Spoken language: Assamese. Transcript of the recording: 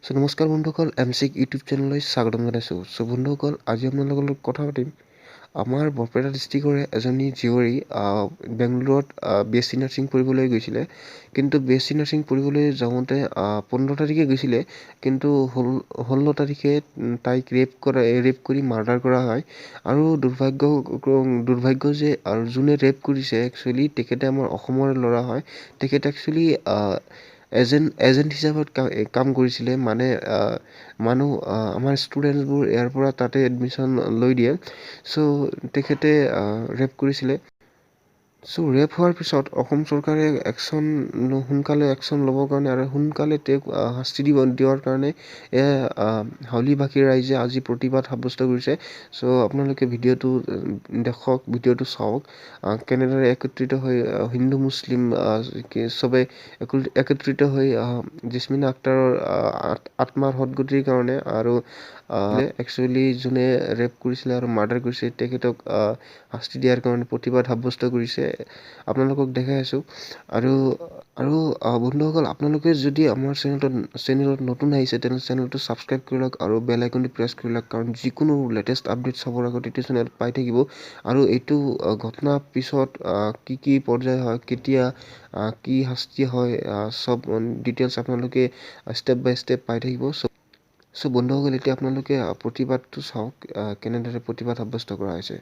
নমস্কাৰ বন্ধুসকল, এমচিক ইউটিউব চেনেললৈ স্বাগতম জনাইছোঁ। বন্ধুসকল, আজি আপোনালোকৰ লগত কথা পাতিম আমাৰ বৰপেটা ডিষ্ট্ৰিক্টৰে এজনী জীয়ৰী বেংগলোৰত BSc নাৰ্ছিং পঢ়িবলৈ গৈছিলে। কিন্তু BSc নাৰ্ছিং পঢ়িবলৈ যাওঁতে 15 তাৰিখে গৈছিলে, কিন্তু 16 তাৰিখে তাইক ৰেপ কৰি মাৰ্ডাৰ কৰা হয়। আৰু দুৰ্ভাগ্য যে যোনে ৰেপ কৰিছে একচুৱেলি তেখেতে আমাৰ অসমৰে ল'ৰা হয়। তেখেতে একচুৱেলি এজেণ্ট হিচাপত কাম কৰিছিলে, মানে আমাৰ ষ্টুডেণ্টছবোৰ ইয়াৰ পৰা তাতে এডমিশ্যন লৈ দিয়ে। তেখেতে ৰেপ কৰিছিলে। ৰেপ হোৱাৰ পিছত অসম চৰকাৰে সোনকালে একশ্যন ল'বৰ কাৰণে আৰু সোনকালে তেওঁক শাস্তি দিয়াৰ কাৰণে হাউলিবাসী ৰাইজে আজি প্ৰতিবাদ সাব্যস্ত কৰিছে। আপোনালোকে ভিডিঅ'টো দেখক, ভিডিঅ'টো চাওক, কেনেদৰে একত্ৰিত হৈ হিন্দু মুছলিম চবে একত্ৰিত হৈ জেচমিন আখতাৰৰ আত্মাৰ সদগতিৰ কাৰণে আৰু একচুৱেলি যোনে ৰেপ কৰিছিলে আৰু মাৰ্ডাৰ কৰিছে তেখেতক শাস্তি দিয়াৰ কাৰণে প্ৰতিবাদ সাব্যস্ত কৰিছে। আপোনালোকক দেখাই আছোঁ। আৰু বন্ধুসকল, আপোনালোকে যদি আমাৰ চেনেলত নতুন আহিছে তেনেহ'লে চেনেলটো ছাবস্ক্ৰাইব কৰি লওক আৰু বেল আইকনটো প্ৰেছ কৰি লওক, কাৰণ যিকোনো লেটেষ্ট আপডেট চাবৰ আগত এইটো চেনেলত পাই থাকিব। আৰু এইটো ঘটনাৰ পিছত কি পৰ্যায় হয়, কেতিয়া কি শাস্তি হয়, চব ডিটেইলছ আপোনালোকে ষ্টেপ বাই ষ্টেপ পাই থাকিব। বন্ধুসকল, এতিয়া আপোনালোকে প্ৰতিবাদটো চাওক, কেনেদৰে প্ৰতিবাদ সাব্যস্ত কৰা হৈছে।